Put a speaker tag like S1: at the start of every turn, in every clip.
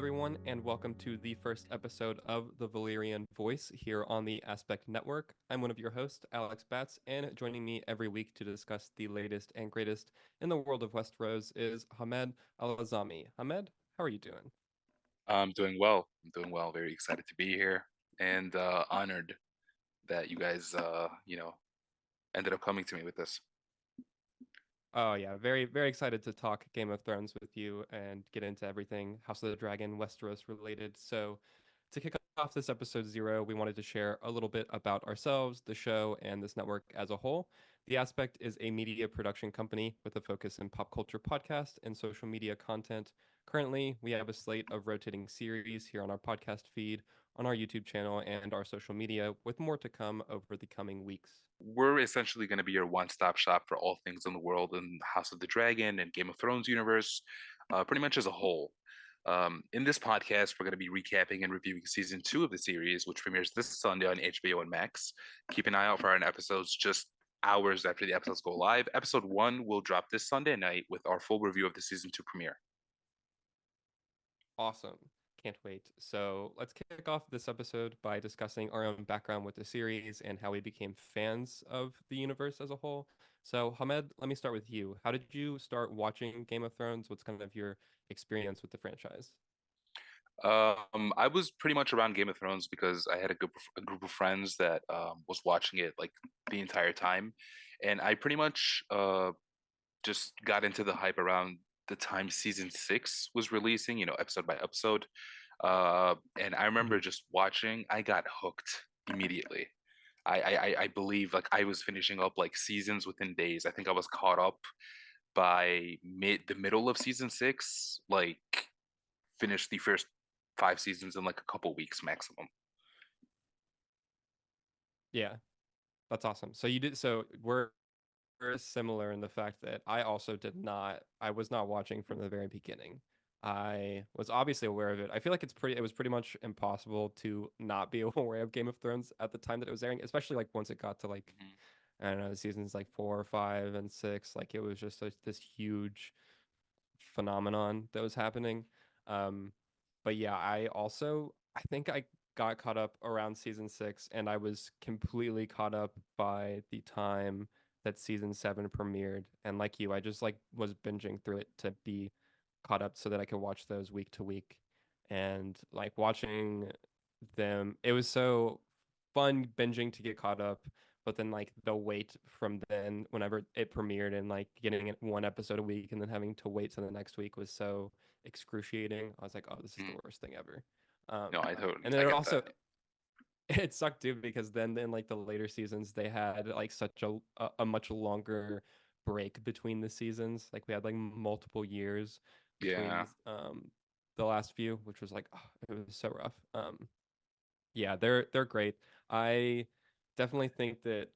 S1: everyone, and welcome to the first episode of the Valyrian Voice here on the Aspect Network. I'm one of your hosts, Alex Batts, and joining me every week to discuss the latest and greatest in the world of Westeros is Hamed Alazzamy. Hamed, how are you doing?
S2: I'm doing well. I'm doing well. Very excited to be here and honored that you guys, ended up coming to me with this.
S1: Oh yeah, very excited to talk Game of Thrones with you and get into everything House of the Dragon, Westeros related. So, to kick off this episode 0, we wanted to share a little bit about ourselves, the show, and this network as a whole. The Aspect is a media production company with a focus in pop culture podcast and social media content. Currently, we have a slate of rotating series here on our podcast feed, on our YouTube channel, and our social media, with more to come over the coming weeks.
S2: We're essentially going to be your one-stop shop for all things in the world and House of the Dragon and Game of Thrones universe, pretty much as a whole. In this podcast, we're going to be recapping and reviewing season 2 of the series, which premieres this Sunday on HBO and Max. Keep an eye out for our episodes just hours after the episodes go live. Episode 1 will drop this Sunday night with our full review of the season 2 premiere.
S1: Awesome. Can't wait. So let's kick off this episode by discussing our own background with the series and how we became fans of the universe as a whole. So, Hamed, let me start with you. How did you start watching Game of Thrones? What's kind of your experience with the franchise?
S2: I was pretty much around Game of Thrones because I had a group of friends that was watching it like the entire time, and I pretty much just got into the hype around the time season 6 was releasing, episode by episode. And I remember
S1: Mhm.
S2: just watching, I got hooked immediately. I believe like I was finishing up like seasons within days. I think I was caught up by the middle of season 6, like finished the first 5 seasons in like a couple weeks maximum.
S1: Yeah, that's awesome. So you did. So we're similar in the fact that I also did not. I was not watching from the very beginning. I was obviously aware of it. I feel like it was pretty much impossible to not be aware of Game of Thrones at the time that it was airing, especially like once it got to like
S2: Mhm.
S1: I don't know, the seasons like 4, 5, and 6. Like it was just this huge phenomenon that was happening. Um, but yeah, I think I got caught up around season 6, and I was completely caught up by the time that season 7 premiered. And like you, I just like was binging through it to be caught up so that I could watch those week to week. And like watching them, it was so fun binging to get caught up, but then like the wait from then whenever it premiered and like getting it one episode a week and then having to wait to the next week was so excruciating. I was like, oh, this is the
S2: Mhm.
S1: worst thing ever.
S2: No, I totally,
S1: And then
S2: I
S1: it
S2: get that.
S1: also it sucked too because then in like the later seasons they had like such a much longer break between the seasons. Like we had like multiple years between
S2: Yeah,
S1: the last few, which was like oh, it was so rough. Yeah, they're great. I definitely think that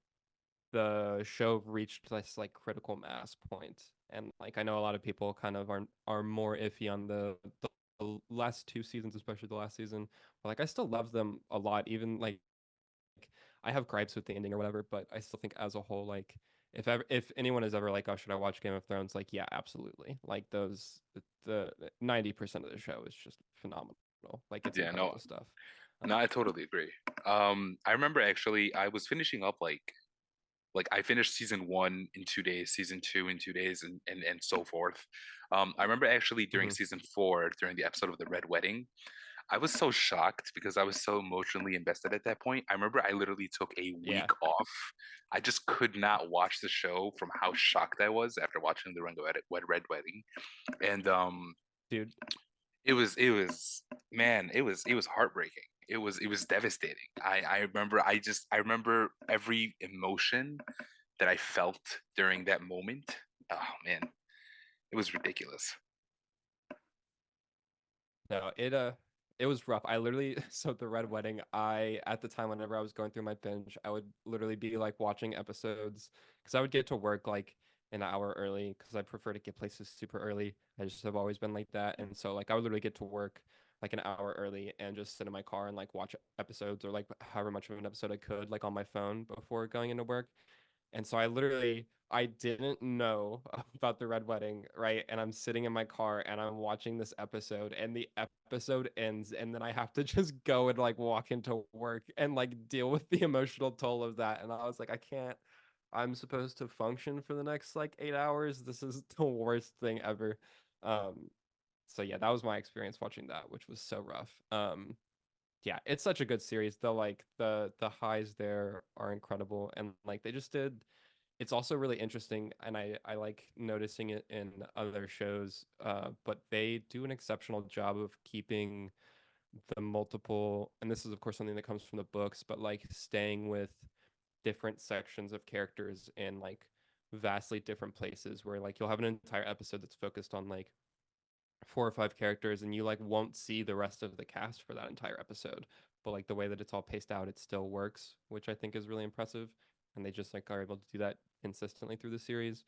S1: the show reached this like critical mass point, and like I know a lot of people kind of are more iffy on the last 2 seasons, especially the last season. But like I still love them a lot, even like I have gripes with the ending or whatever, but I still think as a whole, like if anyone is ever like, oh, should I watch Game of Thrones? Like, yeah, absolutely. Like the 90% of the show is just phenomenal. Like it's
S2: yeah,
S1: incredible
S2: no,
S1: stuff.
S2: no, I totally agree. I remember actually I was finishing up like I finished season 1 in 2 days, season 2 in 2 days, and so forth. I remember actually during
S1: Mhm.
S2: season 4, during the episode of the Red Wedding, I was so shocked because I was so emotionally invested at that point. I remember I literally took a
S1: Yeah,
S2: week off. I just could not watch the show from how shocked I was after watching the Red Wedding, and
S1: dude.
S2: it was man, it was heartbreaking. It was devastating. I remember every emotion that I felt during that moment. Oh man, it was ridiculous.
S1: No, it was rough. I literally so the Red Wedding, I at the time whenever I was going through my binge, I would literally be like watching episodes because I would get to work like an hour early because I prefer to get places super early. I just have always been like that. And so like I would literally get to work like an hour early and just sit in my car and like watch episodes or like however much of an episode I could like on my phone before going into work. And so I didn't know about the Red Wedding, right? And I'm sitting in my car and I'm watching this episode and the episode ends and then I have to just go and like walk into work and like deal with the emotional toll of that. And I was like, I can't. I'm supposed to function for the next like 8 hours. This is the worst thing ever. Um, so yeah, that was my experience watching that, which was so rough. Yeah, it's such a good series. The highs there are incredible, and like they just did. It's also really interesting, and I like noticing it in other shows. But they do an exceptional job of keeping the multiple, and this is of course something that comes from the books, but like staying with different sections of characters in like vastly different places, where like you'll have an entire episode that's focused on like 4 or 5 characters and you like won't see the rest of the cast for that entire episode, but like the way that it's all paced out it still works, which I think is really impressive, and they just like are able to do that consistently through the series.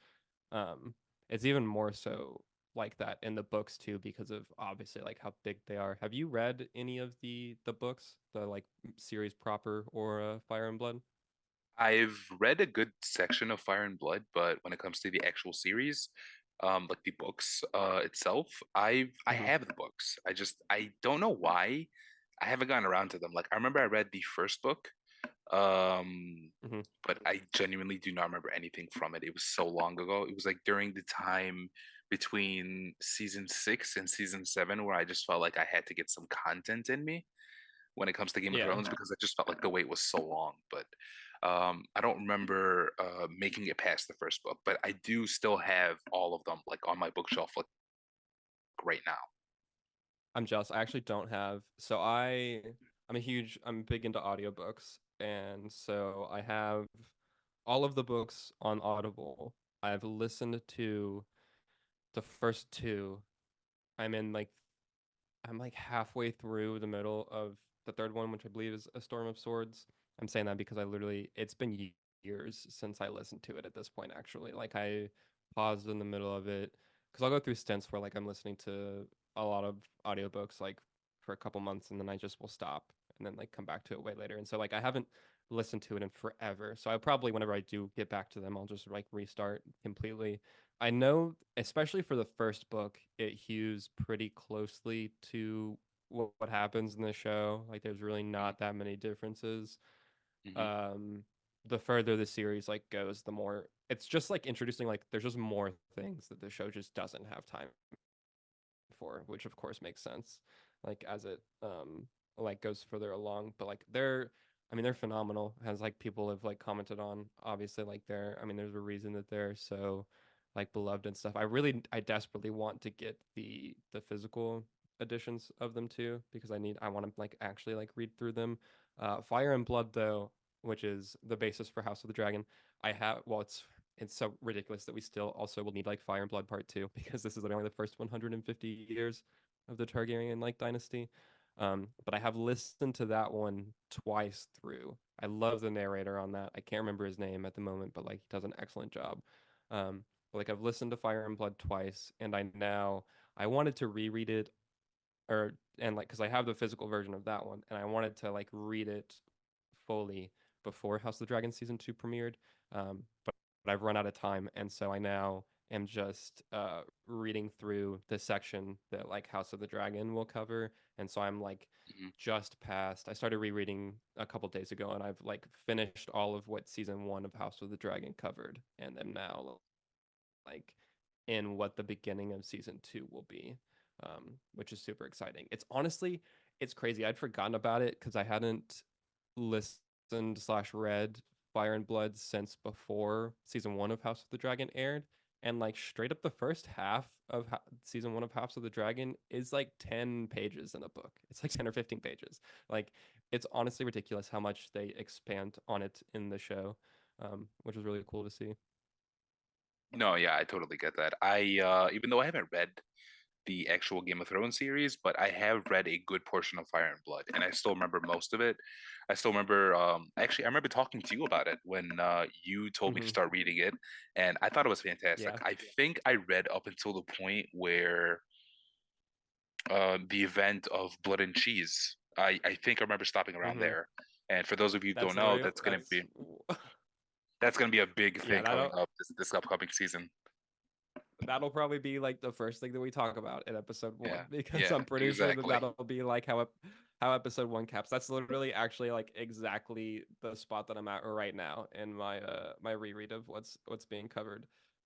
S1: um it's even more so like that in the books too, because of obviously like how big they are. Have you read any of the books, the like series proper, or Fire and Blood?
S2: I've read a good section of Fire and Blood, but when it comes to the actual series, like the books itself, I
S1: Hmm.
S2: have the books. I don't know why I haven't gotten around to them. Like I remember I read the first book, um,
S1: Hmm.
S2: but I genuinely do not remember anything from it. It was so long ago. It was like during the time between season 6 and season 7 where I just felt like I had to get some content in me when it comes to Game of
S1: Yeah,
S2: Thrones because I just felt like the wait was so long. But I don't remember making it past the first book, but I do still have all of them like on my bookshelf like right now.
S1: I'm jealous. I actually don't have. I'm big into audiobooks, and so I have all of the books on Audible. I've listened to the first two. I'm in like I'm like halfway through the middle of the third one, which I believe is A Storm of Swords. I'm saying that because it's been years since I listened to it at this point, actually. Like I paused in the middle of it because I'll go through stints where like I'm listening to a lot of audiobooks like for a couple months and then I just will stop and then like come back to it way later. And so like I haven't listened to it in forever. So I probably whenever I do get back to them, I'll just like restart completely. I know, especially for the first book, it hews pretty closely to what happens in the show. Like, there's really not that many differences.
S2: Mm-hmm.
S1: Um, the further the series like goes, the more it's just like introducing like there's just more things that the show just doesn't have time for, which of course makes sense. Like as it like goes further along, but like I mean they're phenomenal. As like people have like commented on, obviously like I mean there's a reason that they're so like beloved and stuff. I desperately want to get the physical editions of them too, because I want to like actually like read through them. Fire and Blood though, which is the basis for House of the Dragon, I have well it's so ridiculous that we still also will need like Fire and Blood Part 2 because this is literally the first 150 years of the Targaryen like dynasty. But I have listened to that one twice through. I love the narrator on that. I can't remember his name at the moment, but like he does an excellent job. But like I've listened to Fire and Blood twice, and I wanted to reread it, or and like because I have the physical version of that one, and I wanted to like read it fully before House of the Dragon season 2 premiered. But I've run out of time, and so I now am just reading through the section that like House of the Dragon will cover, and so I'm like
S2: Mm-hmm.
S1: just past. I started rereading a couple days ago, and I've like finished all of what season 1 of House of the Dragon covered, and am now like in what the beginning of season 2 will be, which is super exciting. It's crazy. I'd forgotten about it because I hadn't listened slash read Fire and Blood since before season 1 of House of the Dragon aired. And like straight up the first half of season 1 of House of the Dragon is like 10 pages in the book. It's like 10 or 15 pages. Like it's honestly ridiculous how much they expand on it in the show, which is really cool to see.
S2: No, yeah, I totally get that. I even though I haven't read the actual Game of Thrones series, but I have read a good portion of Fire and Blood, and I still remember most of it. I still remember, actually, I remember talking to you about it when you told me to
S1: Hmm.
S2: start reading it, and I thought it was fantastic.
S1: Yeah.
S2: I think I read up until the point where the event of Blood and Cheese. I think I remember stopping around
S1: Hmm.
S2: there. And for those of you who don't
S1: That's
S2: know,
S1: literally
S2: that's going to
S1: that's
S2: be That's gonna be a big
S1: Yeah,
S2: thing coming up this upcoming season.
S1: that'll probably be like the first thing that we talk about in episode one
S2: Yeah,
S1: because
S2: yeah,
S1: I'm pretty sure that
S2: exactly.
S1: that'll be like how episode one caps. That's literally actually like exactly the spot that I'm at right now in my my reread of what's being covered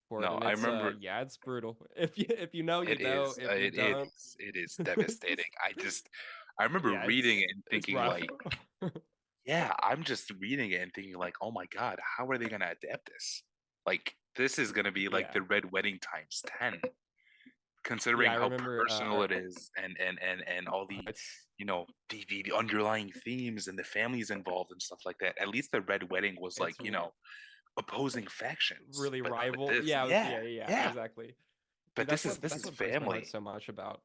S1: for it,
S2: No,
S1: and
S2: I
S1: it's
S2: remember
S1: yeah, it's brutal. If you know, you
S2: it
S1: know.
S2: is.
S1: If you don't,
S2: It is devastating. I remember
S1: yeah,
S2: reading it and
S1: it's
S2: thinking
S1: rough.
S2: like, yeah, I'm just reading it and thinking like, oh my God, how are they gonna adapt this? Like, this is gonna be like
S1: Yeah,
S2: the Red Wedding times 10,
S1: yeah,
S2: considering
S1: I
S2: how
S1: remember.
S2: personal it is and all the,
S1: It's
S2: the underlying themes and the families involved and stuff like that. At least the Red Wedding was like,
S1: it's
S2: opposing factions.
S1: really
S2: But
S1: rival.
S2: this,
S1: Yeah,
S2: yeah,
S1: yeah,
S2: yeah.
S1: exactly. Dude,
S2: But this this
S1: that's
S2: is
S1: what breaks my heart
S2: family.
S1: so much about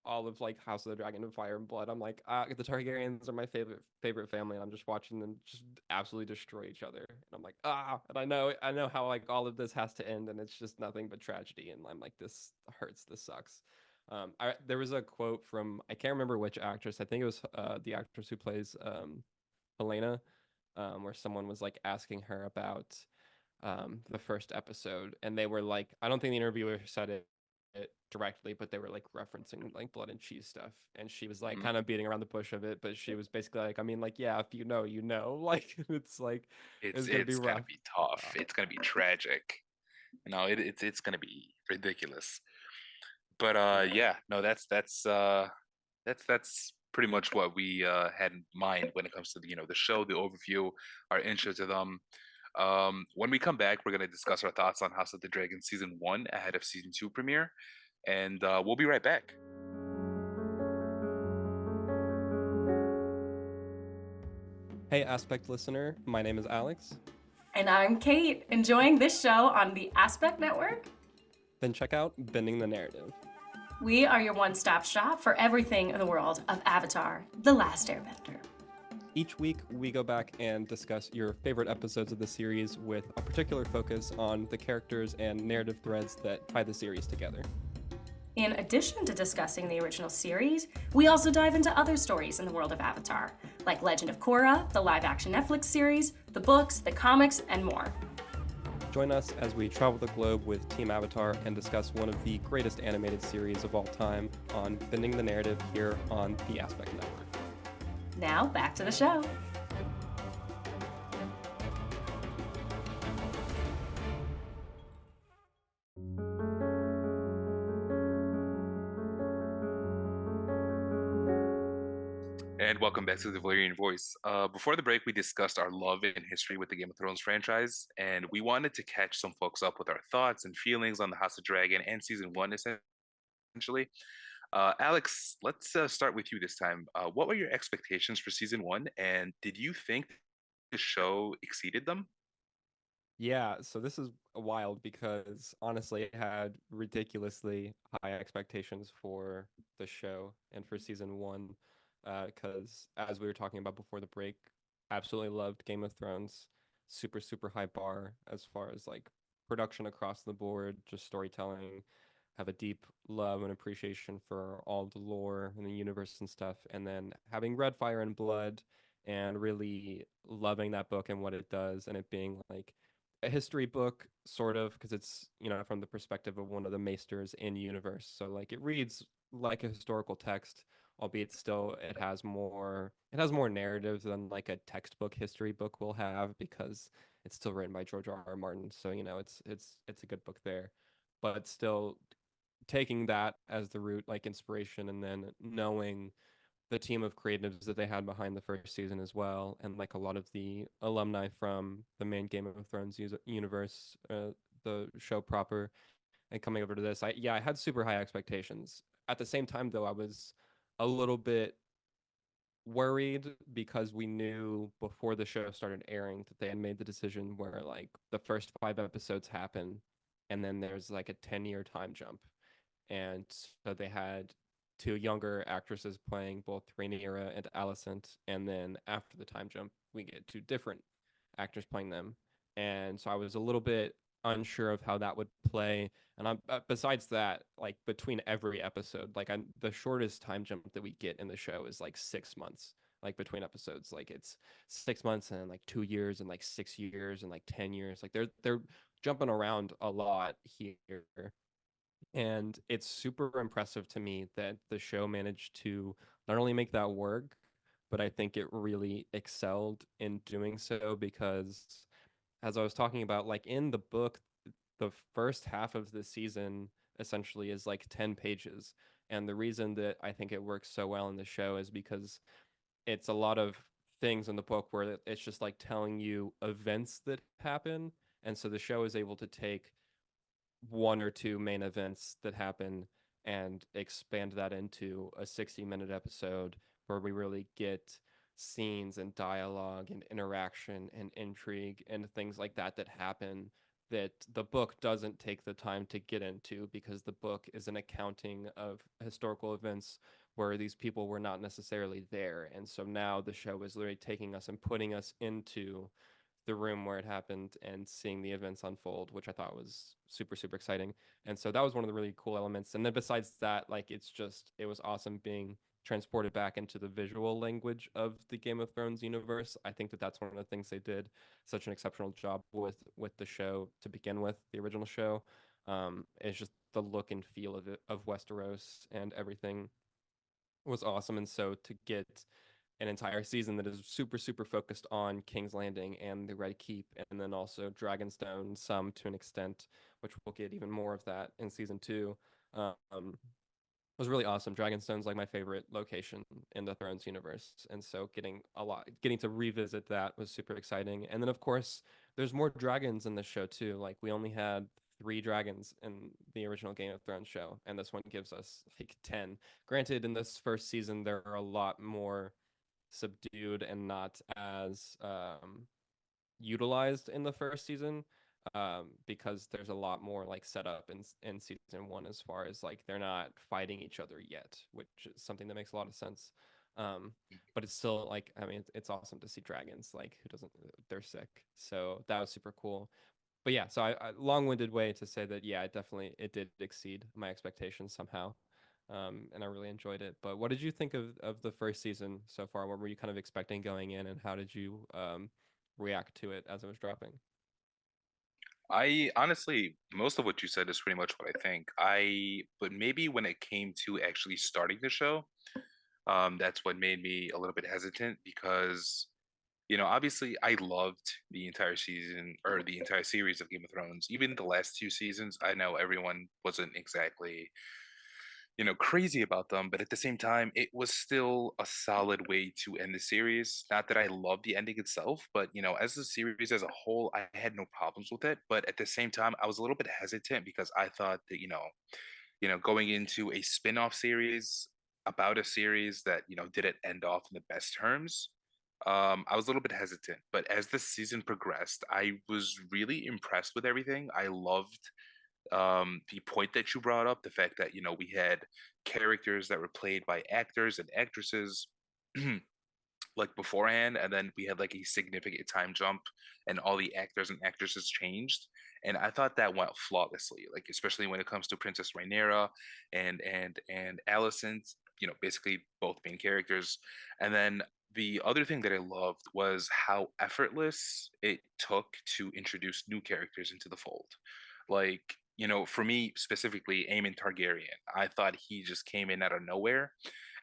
S1: all of like House of the Dragon and Fire and Blood. I'm like, the Targaryens are my favorite family, and I'm just watching them just absolutely destroy each other. And I'm like, and I know how like all of this has to end, and it's just nothing but tragedy. And I'm like, this hurts, this sucks. There was a quote from I can't remember which actress. I think it was the actress who plays Helena, where someone was like asking her about the first episode, and they were like, I don't think the interviewer said it directly, but they were like referencing like blood and cheese stuff, and she was like
S2: Mhm.
S1: kind of beating around the bush of it, but she was basically like, I mean, like, yeah, if you know, you know, like it's like it's gonna be
S2: It's gonna
S1: rough.
S2: be tough.
S1: Uh,
S2: It's gonna be tragic. It's gonna be ridiculous. But
S1: yeah,
S2: yeah, no, that's pretty much what we had in mind when it comes to the show, the overview, our intro to them. When we come back, we're gonna discuss our thoughts on House of the Dragon season one ahead of season two premiere, and we'll be right back.
S1: hey, Aspect listener, my name is Alex.
S3: And I'm Kate, enjoying this show on the Aspect Network.
S1: Then check out Bending the Narrative.
S3: We are your one stop shop for everything in the world of Avatar The Last Airbender.
S1: Each week, we go back and discuss your favorite episodes of the series with a particular focus on the characters and narrative threads that tie the series together.
S3: In addition to discussing the original series, we also dive into other stories in the world of Avatar, like Legend of Korra, the live action Netflix series, the books, the comics, and more.
S1: Join us as we travel the globe with Team Avatar and discuss one of the greatest animated series of all time on Bending the Narrative here on the Aspect Network.
S3: Now, back to the show.
S2: And welcome back to the Valyrian Voice. Before the break, we discussed our love and history with the Game of Thrones franchise, and we wanted to catch some folks up with our thoughts and feelings on the House of Dragon and season one, essentially. Alex, let's start with you this time. What were your expectations for season one, and did you think the show exceeded them?
S1: Yeah, so this is wild because honestly, I had ridiculously high expectations for the show and for season one. Because as we were talking about before the break, absolutely loved Game of Thrones. Super, super high bar as far as like production across the board, just storytelling. Have a deep love and appreciation for all the lore and the universe and stuff. And then having read Fire and Blood and really loving that book and what it does, and it being like a history book sort of because it's from the perspective of one of the maesters in universe, so like it reads like a historical text, albeit still it has more narrative than like a textbook history book will have because it's still written by George R. R. Martin, so it's a good book there, but still taking that as the root like inspiration and then knowing the team of creatives that they had behind the first season as well, and like a lot of the alumni from the main Game of Thrones universe, the show proper, and coming over to this. I had super high expectations. At the same time, though, I was a little bit worried because we knew before the show started airing that they had made the decision where like the first 5 episodes happen, and then there's like a 10-year time jump, and so they had two younger actresses playing both Rhaenyra and Alicent, and then after the time jump, we get two different actors playing them, and so I was a little bit unsure of how that would play. And besides that, like between every episode, like the shortest time jump that we get in the show is like 6 months like between episodes. Like it's 6 months and like 2 years and like 6 years and like 10 years. Like they're jumping around a lot here. And it's super impressive to me that the show managed to not only make that work, but I think it really excelled in doing so because, as I was talking about, like in the book, the first half of the season essentially is like 10 pages. And the reason that I think it works so well in the show is because it's a lot of things in the book where it's just like telling you events that happen. And so the show is able to take one or two main events that happen and expand that into a 60-minute episode where we really get scenes and dialogue and interaction and intrigue and things like that happen that the book doesn't take the time to get into, because the book is an accounting of historical events where these people were not necessarily there. And so now the show is literally taking us and putting us into the room where it happened and seeing the events unfold, which I thought was super, super exciting. And so that was one of the really cool elements. And then besides that, like it was awesome being transported back into the visual language of the Game of Thrones universe. I think that that's one of the things they did such an exceptional job with the show to begin with, the original show. It's just the look and feel of it, of Westeros, and everything was awesome. And so to get an entire season that is super, super focused on King's Landing and the Red Keep, and then also Dragonstone, some to an extent, which we'll get even more of that in season two. Was really awesome. Dragonstone's like my favorite location in the Thrones universe, and so getting to revisit that was super exciting. And then of course, there's more dragons in the show too. Like we only had 3 dragons in the original Game of Thrones show, and this one gives us like 10. Granted, in this first season, there are a lot more subdued and not as utilized in the first season, because there's a lot more like set up in season one, as far as like they're not fighting each other yet, which is something that makes a lot of sense. But it's still like, I mean, it's awesome to see dragons. Like who doesn't? They're sick. So that was super cool. But yeah, so I long-winded way to say that, yeah, it did exceed my expectations somehow. And I really enjoyed it. But what did you think of the first season so far? What were you kind of expecting going in, and how did you react to it as it was dropping?
S2: I honestly, most of what you said is pretty much what I think. But maybe when it came to actually starting the show, that's what made me a little bit hesitant because, obviously I loved the entire season or the entire series of Game of Thrones. Even the last 2 seasons, I know everyone wasn't exactly, crazy about them, but at the same time, it was still a solid way to end the series. Not that I love the ending itself, but as the series as a whole, I had no problems with it. But at the same time, I was a little bit hesitant because I thought that, going into a spin-off series about a series that, didn't end off in the best terms. I was a little bit hesitant, but as the season progressed, I was really impressed with everything. I loved the point that you brought up, the fact that we had characters that were played by actors and actresses like beforehand, and then we had like a significant time jump, and all the actors and actresses changed, and I thought that went flawlessly. Like especially when it comes to Princess Rhaenyra and Alicent, basically both main characters, and then. The other thing that I loved was how effortless it took to introduce new characters into the fold. Like, for me specifically, Aemon Targaryen, I thought he just came in out of nowhere.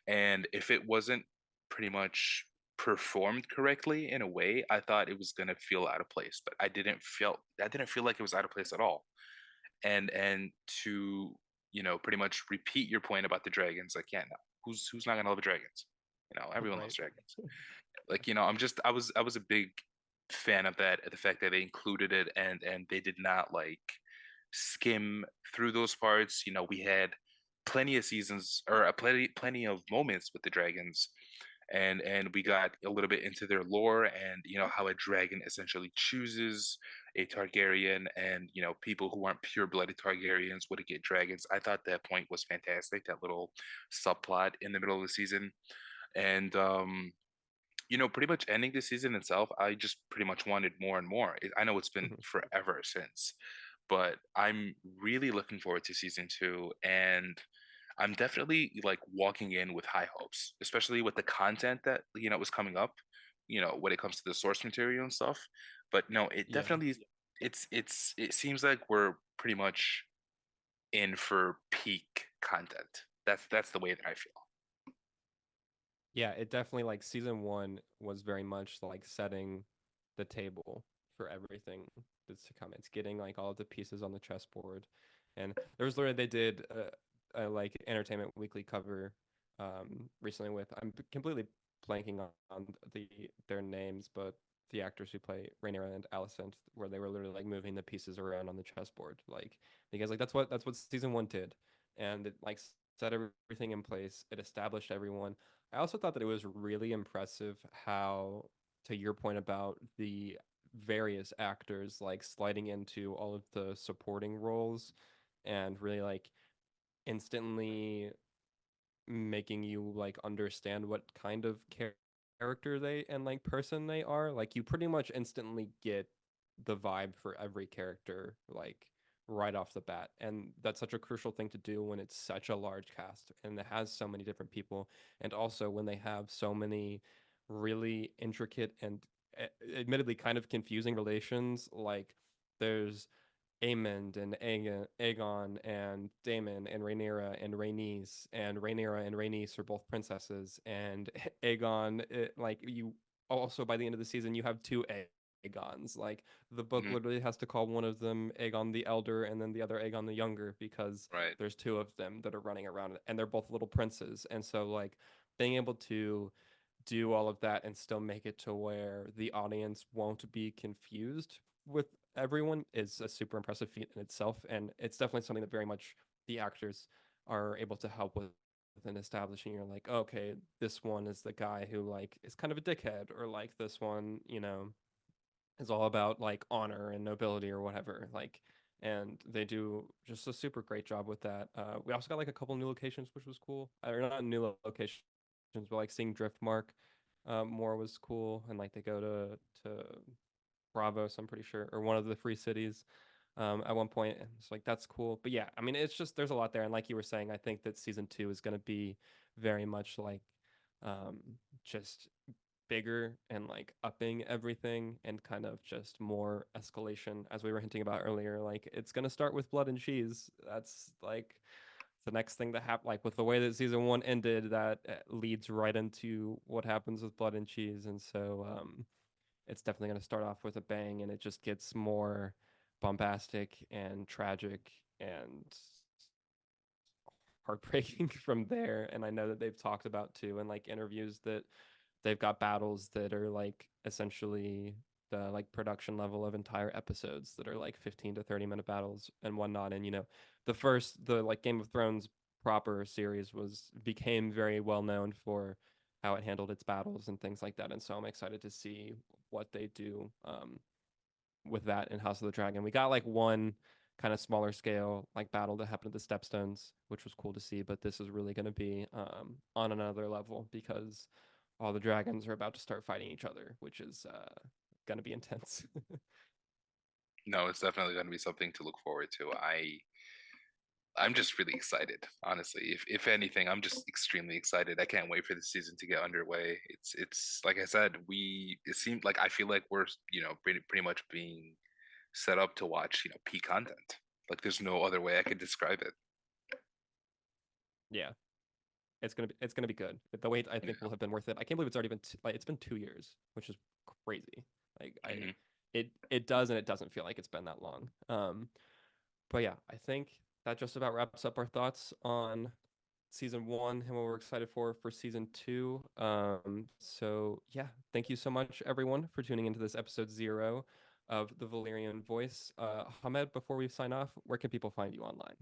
S2: And if it wasn't pretty much performed correctly in a way, I thought it was gonna feel out of place. But I didn't feel like it was out of place at all. And to, pretty much repeat your point about the dragons, like, yeah, no, who's not gonna love the dragons? Everyone loves
S1: Right.
S2: dragons. Like, I was a big fan of that, the fact that they included it and they did not like skim through those parts. We had plenty of seasons or plenty of moments with the dragons, and we got a little bit into their lore and how a dragon essentially chooses a Targaryen, and people who aren't pure-blooded Targaryens would get dragons. I thought that point was fantastic, that little subplot in the middle of the season. And pretty much ending the season itself, I just pretty much wanted more and more. I know it's been
S1: Mhm.
S2: forever since, but I'm really looking forward to season two. And I'm definitely like walking in with high hopes, especially with the content that was coming up, when it comes to the source material and stuff. But no, it
S1: Yeah.
S2: definitely it seems like we're pretty much in for peak content. That's the way that I feel.
S1: Yeah, it definitely like season one was very much like setting the table for everything that's to come. It's getting like all of the pieces on the chessboard. And there was literally they did a like Entertainment Weekly cover recently with I'm completely blanking on their names, but the actors who play Rhaenyra and Alicent, where they were literally like moving the pieces around on the chessboard, like because like that's what season one did, and it like set everything in place. It established everyone. I also thought that it was really impressive how, to your point about the various actors like sliding into all of the supporting roles and really like instantly making you like understand what kind of character they and like person they are. Like you pretty much instantly get the vibe for every character like right off the bat. And that's such a crucial thing to do when it's such a large cast and it has so many different people. And also when they have so many really intricate and admittedly kind of confusing relations. Like there's Aemond and Aegon and Daemon and Rhaenyra and Rhaenys and Rhaenyra and Rhaenys are both princesses and Aegon like you also by the end of the season you have two Aegons. Like the book
S2: Hmm.
S1: literally has to call one of them Aegon the Elder and then the other Aegon the Younger because
S2: Right.
S1: there's two of them that are running around and they're both little princes. And so like being able to do all of that and still make it to where the audience won't be confused with everyone is a super impressive feat in itself. And it's definitely something that very much the actors are able to help with in establishing. You're like, okay, this one is the guy who like is kind of a dickhead, or like this one, is all about like honor and nobility or whatever. Like, and they do just a super great job with that. We also got like a couple new locations, which was cool. Or not new locations, but like seeing Driftmark more was cool. And like they go to Bravos, I'm pretty sure, or one of the free cities at one point. And it's like that's cool. But yeah, I mean, it's just there's a lot there. And like you were saying, I think that season two is going to be very much like um, just bigger and like upping everything and kind of just more escalation as we were hinting about earlier. Like it's going to start with blood and cheese. That's like the next thing that happened, like with the way that season one ended, that leads right into what happens with blood and cheese. And so it's definitely going to start off with a bang and it just gets more bombastic and tragic and heartbreaking from there. And I know that they've talked about too in like interviews that they've got battles that are like essentially the like production level of entire episodes that are like 15 to 30-minute battles and whatnot. And the like Game of Thrones proper series became very well known for how it handled its battles and things like that. And so I'm excited to see what they do with that in House of the Dragon. We got like one kind of smaller scale like battle that happened at the Stepstones, which was cool to see. But this is really going to be on another level because all the dragons are about to start fighting each other, which is going to be intense.
S2: No, it's definitely going to be something to look forward to. I'm just really excited, honestly. If anything, I'm just extremely excited. I can't wait for the season to get underway. It's like I said, it seemed like I feel like we're pretty much being set up to watch peak content. Like there's no other way I could describe it.
S1: Yeah, it's gonna be good. The wait I
S2: Yeah.
S1: think will have been worth it. I can't believe it's already been like it's been 2 years, which is crazy. Like
S2: Hmm.
S1: it does and it doesn't feel like it's been that long. But yeah, I think that just about wraps up our thoughts on season one and what we're excited for season two. So yeah, thank you so much everyone for tuning into this episode 0 of the Valyrian Voice. Hamed, before we sign off, where can people find you online?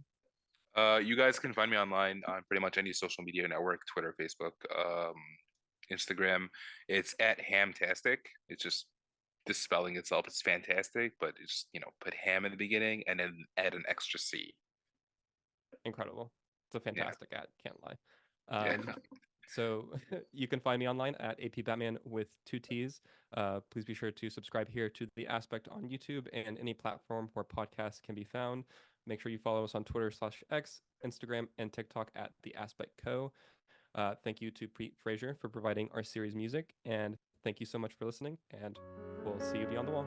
S2: You guys can find me online on pretty much any social media network: Twitter, Facebook, Instagram. It's at Hamtastic. It's just the spelling itself is fantastic, but it's put ham in the beginning and then add an extra C.
S1: Incredible. It's a
S2: Yeah,
S1: fantastic ad, can't lie.
S2: yeah.
S1: So you can find me online at AP Batman with 2 T's. Please be sure to subscribe here to The Aspect on YouTube and any platform where podcasts can be found. Make sure you follow us on Twitter/X, Instagram, and TikTok at The Aspect Co. Thank you to Pete Frazier for providing our series music, and thank you so much for listening, and we'll see you beyond the wall.